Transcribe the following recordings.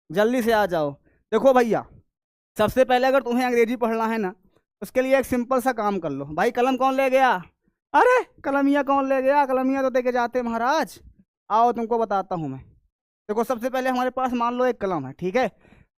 जल्दी से आ जाओ। देखो भैया, सबसे पहले अगर तुम्हें अंग्रेजी पढ़ना है ना, उसके लिए एक सिंपल सा काम कर लो। भाई कलम कौन ले गया? अरे कलमिया कौन ले गया? कलमिया तो दे के जाते महाराज। आओ तुमको बताता हूँ मैं। देखो सबसे पहले हमारे पास मान लो एक कलम है, ठीक है।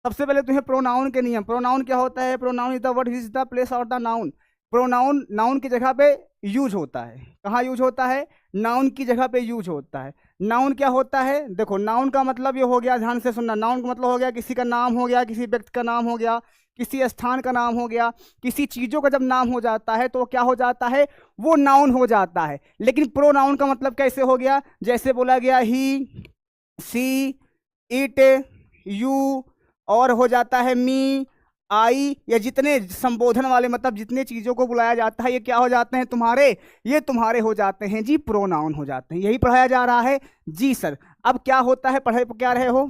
सबसे पहले तुम्हें प्रोनाउन के नियम, प्रोनाउन क्या होता है? Pronoun is the word which is the place of the noun. Pronoun noun की जगह पे यूज होता है। कहाँ यूज होता है? नाउन की जगह पे यूज होता है। नाउन क्या होता है? देखो नाउन का मतलब ये हो गया, ध्यान से सुनना, नाउन का मतलब हो गया किसी का नाम हो गया, किसी व्यक्ति का नाम हो गया, किसी स्थान का नाम हो गया, किसी चीजों का जब नाम हो जाता है तो क्या हो जाता है? वो नाउन हो जाता है। लेकिन प्रोनाउन का मतलब कैसे हो गया? जैसे बोला गया ही, सी, इट, यू, और हो जाता है मी, आई, या जितने संबोधन वाले मतलब जितने चीजों को बुलाया जाता है ये क्या हो जाते हैं तुम्हारे? ये तुम्हारे हो जाते हैं जी, प्रोनाउन हो जाते हैं। यही पढ़ाया जा रहा है जी सर। अब क्या होता है, पढ़ाई क्या रहे हो?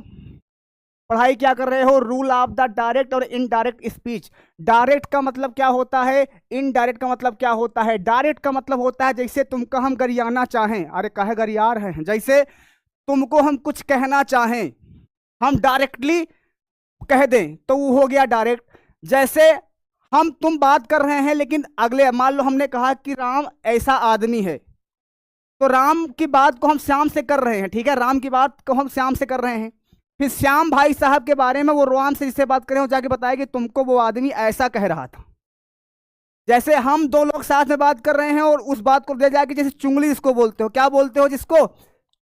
पढ़ाई क्या कर रहे हो? रूल ऑफ द डायरेक्ट और इनडायरेक्ट स्पीच। डायरेक्ट का मतलब क्या होता है? इनडायरेक्ट का मतलब क्या होता है? डायरेक्ट का मतलब होता है जैसे तुमको हम गरियाना चाहें, अरे काहे गरिया रहे हैं, जैसे तुमको हम कुछ कहना चाहें, हम डायरेक्टली कह दें तो वो हो गया डायरेक्ट। जैसे हम तुम बात कर रहे हैं लेकिन अगले, मान लो हमने कहा कि राम ऐसा आदमी है, तो राम की बात को हम श्याम से कर रहे हैं, ठीक है, राम की बात को हम श्याम से कर रहे हैं। फिर श्याम भाई साहब के बारे में वो राम से जिससे बात करें, वो जाके बताया कि तुमको वो आदमी ऐसा कह रहा था। जैसे हम दो लोग साथ में बात कर रहे हैं और उस बात को ले जाके, जैसे चुंगली इसको बोलते हो, क्या बोलते हो जिसको?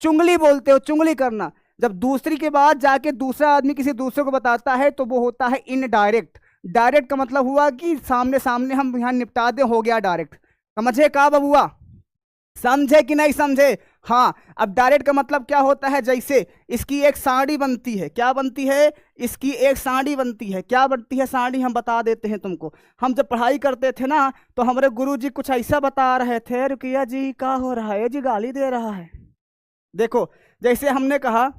चुंगली बोलते हो, चुंगली करना। जब दूसरी के बाद जाके दूसरा आदमी किसी दूसरे को बताता है तो वो होता है इनडायरेक्ट। डायरेक्ट का मतलब हुआ कि सामने सामने हम यहाँ निपटा दे, हो गया डायरेक्ट। समझे का बबुआ? समझे कि नहीं समझे? हाँ। अब डायरेक्ट का मतलब क्या होता है? जैसे इसकी एक साड़ी बनती है, क्या बनती है? इसकी एक साड़ी बनती है। क्या बनती है साड़ी? हम बता देते हैं तुमको। हम जब पढ़ाई करते थे ना तो हमारे गुरु जी कुछ ऐसा बता रहे थे, रुकिया जी क्या हो रहा है जी, गाली दे रहा है। देखो जैसे हमने कहा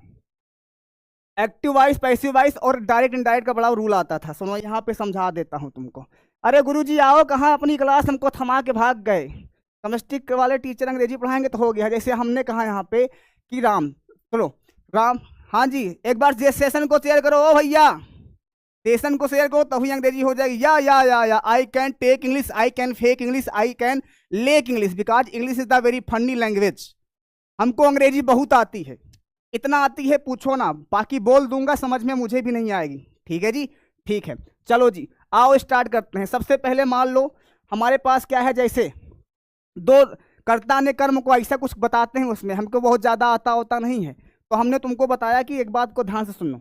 एक्टिव वॉइस, पैसिव वॉइस और डायरेक्ट इनडायरेक्ट का बड़ा रूल आता था। सुनो यहाँ पे समझा देता हूँ तुमको। अरे गुरुजी आओ, कहाँ अपनी क्लास हमको थमा के भाग गए। केमिस्ट्री वाले टीचर अंग्रेजी पढ़ाएंगे तो हो गया। जैसे हमने कहा यहाँ पे कि राम, चलो राम, हाँ जी, एक बार ये सेशन को शेयर करो ओ भैया, सेशन को शेयर करो तभी अंग्रेजी हो जाएगी। या I can take English, I can fake English, I can lake English, because English is the very funny language. हमको अंग्रेजी बहुत आती है, इतना आती है पूछो ना, बाकी बोल दूंगा, समझ में मुझे भी नहीं आएगी। ठीक है जी, ठीक है, चलो जी आओ स्टार्ट करते हैं। सबसे पहले मान लो हमारे पास क्या है, जैसे दो कर्ता ने कर्म को ऐसा कुछ बताते हैं, उसमें हमको बहुत ज्यादा आता होता नहीं है, तो हमने तुमको बताया कि एक बात को ध्यान से सुन लो।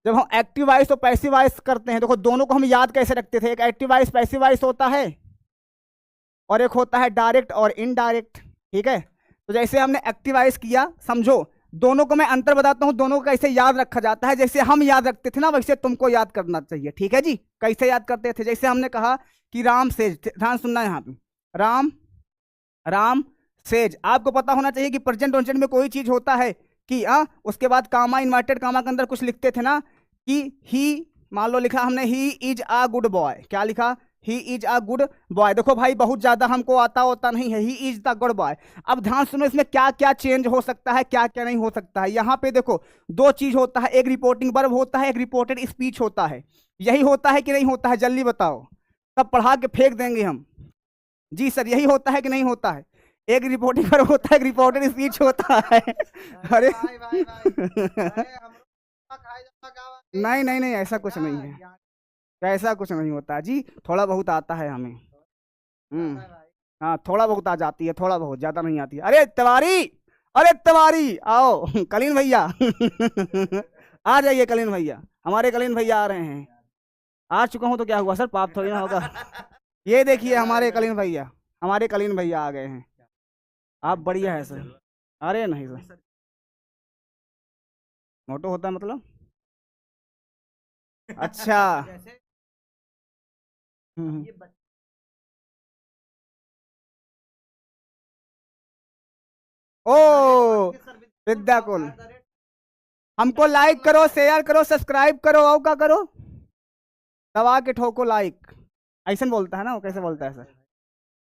जब हम एक्टिव वॉइस और पैसिव वॉइस करते हैं, देखो दोनों को हम याद कैसे रखते थे, एक एक्टिव वॉइस पैसिव वॉइस होता है और एक होता है डायरेक्ट और इनडायरेक्ट। ठीक है, तो जैसे हमने एक्टिवाइज किया, समझो दोनों को मैं अंतर बताता हूं, दोनों को कैसे याद रखा जाता है। जैसे हम याद रखते थे ना वैसे तुमको याद करना चाहिए। ठीक है जी, कैसे याद करते थे? जैसे हमने कहा कि राम सेज, ध्यान सुनना यहाँ पे, राम, राम सेज। आपको पता होना चाहिए कि प्रेजेंट वंचन में कोई चीज होता है कि उसके बाद कामा, इन्वर्टेड कामा के अंदर कुछ लिखते थे ना कि ही, मान लो लिखा हमने he is a good boy, क्या लिखा? He is a good boy. देखो भाई बहुत ज्यादा हमको आता होता नहीं है, he is the good boy. अब ध्यान सुनो, इसमें क्या क्या चेंज हो सकता है, क्या क्या नहीं हो सकता है। यहाँ पे देखो दो चीज होता है, एक रिपोर्टिंग वर्ब होता है, एक रिपोर्टेड स्पीच होता है। यही होता है कि नहीं होता है? जल्दी बताओ, तब पढ़ा के फेंक देंगे हम। जी सर, यही होता है कि नहीं होता है? एक रिपोर्टिंग वर्ब होता है, एक रिपोर्टेड स्पीच होता है। अरे नहीं नहीं नहीं, ऐसा कुछ नहीं है, ऐसा कुछ नहीं होता जी, थोड़ा बहुत आता है हमें। हाँ थोड़ा बहुत आ जाती है, थोड़ा बहुत, ज्यादा नहीं आती है। अरे तिवारी, अरे तिवारी आओ। कलीन भैया आ जाइए कलीन भैया, हमारे कलीन भैया आ रहे हैं। आ चुका हूँ तो क्या हुआ सर, पाप थोड़ी ना होगा। ये देखिए हमारे कलीन भैया, हमारे कलीन भैया आ गए हैं। आप बढ़िया है सर। अरे नहीं सर, मोटो होता है मतलब? अच्छा। हम्म। ओ विद्याकुल, हमको लाइक करो, शेयर करो, सब्सक्राइब करो, और क्या करो? दबा के ठोको लाइक। ऐसा बोलता है ना वो, कैसे बोलता है सर?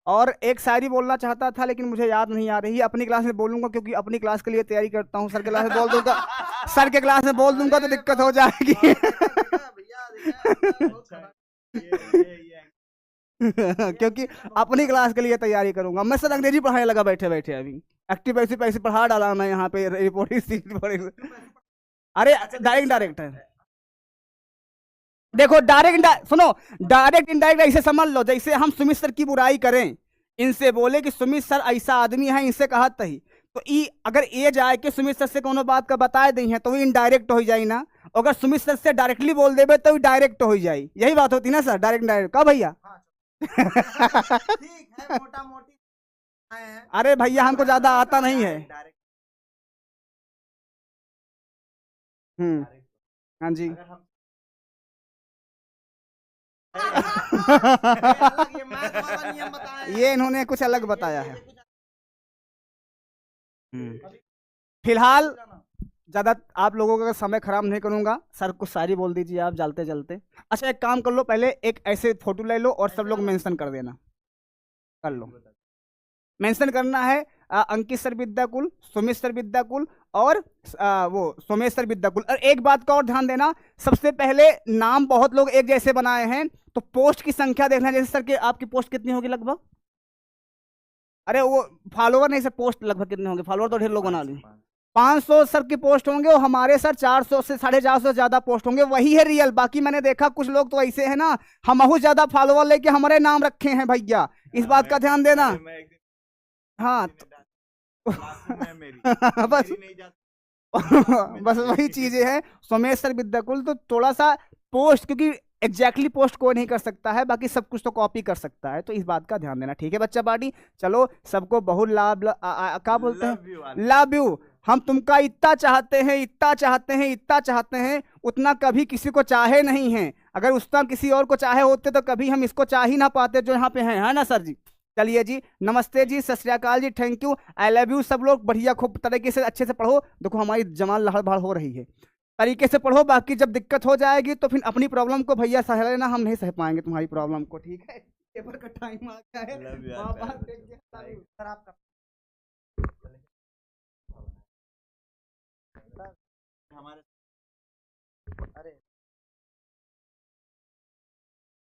और एक शायरी बोलना चाहता था लेकिन मुझे याद नहीं आ रही। अपनी क्लास में बोलूंगा क्योंकि अपनी क्लास के लिए तैयारी करता हूँ। सर के क्लास में बोल दूंगा, सर के क्लास में बोल दूंगा तो दिक्कत हो जाएगी। क्योंकि अपनी क्लास के लिए तैयारी करूंगा मैं। सर अंग्रेजी पढ़ाने लगा बैठे बैठे अभी। एक्टिव पैसे पैसे पढ़ा डाला मैं यहाँ पे रिपोर्ट। अरे डायरेक्ट डायरेक्ट है। देखो डायरेक्ट सुनो, डायरेक्ट इनडायरेक्ट ऐसे समझ लो जैसे हम सुमित सर की बुराई करें, इनसे बोले कि सुमित सर ऐसा आदमी है, इनसे कहा तही तो ई अगर ये जाए कि सुमित सर से कोनो बात का बताए दी है तो वो इनडायरेक्ट हो जाए ना। अगर सुमित सर से डायरेक्टली बोल देवे तो डायरेक्ट हो जाए। यही बात होती ना सर, डायरेक्ट डायरेक्ट का भैया। ठीक है, मोटा मोटी अरे भैया हमको ज्यादा आता नहीं है। हाँ जी। ये इन्होंने कुछ अलग बताया है। फिलहाल ज्यादा आप लोगों का समय खराब नहीं करूंगा। सर कुछ सारी बोल दीजिए आप चलते चलते। अच्छा एक काम कर लो, पहले एक ऐसे फोटो ले लो और सब लोग मेंशन कर देना। कर लो, मेंशन करना है अंकित सर विद्याकुल, सुमित सर विद्याकुल और वो सोमेश सर विद्याकुल। और एक बात का और ध्यान देना, सबसे पहले नाम बहुत लोग एक जैसे बनाए हैं तो पोस्ट की संख्या देखना। जैसे सर के आपकी पोस्ट कितनी होगी लगभग? अरे वो फॉलोवर नहीं सर, पोस्ट लगभग कितने होंगे? फॉलोवर तो ढेर लोग बना ली। 500 सर की पोस्ट होंगे और हमारे सर 400 से 450 ज्यादा पोस्ट होंगे। वही है रियल। बाकी मैंने देखा कुछ लोग तो ऐसे है ना, हम ज्यादा फॉलोवर लेके हमारे नाम रखे हैं भैया, इस बात का ध्यान देना। हाँ बस बस वही चीजें हैं। सोमेश सर विद्याकुल तो थोड़ा सा पोस्ट, क्योंकि एग्जैक्टली पोस्ट कोई नहीं कर सकता है, बाकी सब कुछ तो कॉपी कर सकता है, तो इस बात का ध्यान देना। ठीक है बच्चा पार्टी, चलो सबको बहुत लाभ क्या बोलते हैं, लव यू। हम तुमका इतना चाहते हैं, इतना चाहते हैं, इतना चाहते हैं, उतना कभी किसी को चाहे नहीं है। अगर उतना किसी और को चाहे होते तो कभी हम इसको चाह ही ना पाते जो यहाँ पे हैं, है ना सर जी। चलिए जी, नमस्ते जी, Sat Shri Akal ji, thank you, I love you. सब लोग बढ़िया खूब तरीके से अच्छे से पढ़ो। देखो हमारी जमान लहड़ भड़ हो रही है, तरीके से पढ़ो। बाकी जब दिक्कत हो जाएगी तो फिर अपनी प्रॉब्लम को भैया सह लेना, हम नहीं सह पाएंगे तुम्हारी प्रॉब्लम को। ठीक है, पेपर का टाइम आ गया है। सर आपका हमारे अरे